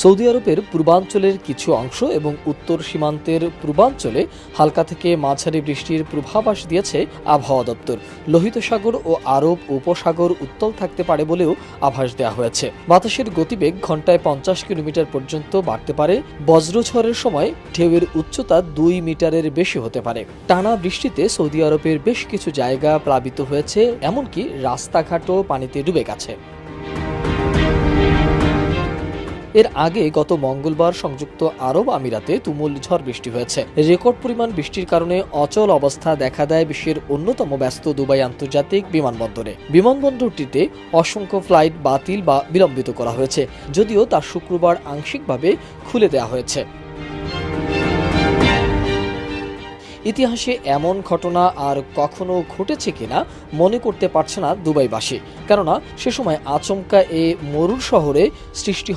Saudi আরবের পূর্বাঞ্চলের কিছু অংশ এবং উত্তর সীমান্তের পূর্বাঞ্চলে হালকা থেকে মাঝারি বৃষ্টির পূর্বাভাস দিয়েছে আবহাওয়া দপ্তর। লোহিত সাগর ও আরব উপসাগর উত্তাল থাকতে পারে বলেও আভাস দেওয়া হয়েছে। বাতাসের গতিবেগ ঘন্টায় 50 কিলোমিটার পর্যন্ত বাড়তে পারে। বজ্রঝড়ের সময় ঢেউয়ের উচ্চতা 2 মিটারের বেশি হতে পারে। টানা বৃষ্টিতে সৌদি আরবের বেশ কিছু জায়গা প্লাবিত হয়েছে, এমনকি রাস্তাঘাটও পানিতে ডুবে গেছে। এর আগে গত মঙ্গলবার সংযুক্ত আরব আমিরাতে তুমুল ঝড় বৃষ্টি হয়েছে। রেকর্ড পরিমাণ বৃষ্টির কারণে অচল অবস্থা দেখা দেয় বিশ্বের অন্যতম ব্যস্ত দুবাই আন্তর্জাতিক বিমানবন্দরে। বিমানবন্দরটিতে অসংখ্য ফ্লাইট বাতিল বা বিলম্বিত করা হয়েছে, যদিও তা শুক্রবার আংশিকভাবে খুলে দেওয়া হয়েছে। ইতিহাসে এমন ঘটনা আর কখনো ঘটেছে কিনা মনে করতে পারছে না দুবাইবাসী, কেননা সে সময় আচমকা মরুর শহরে সৃষ্টি হয়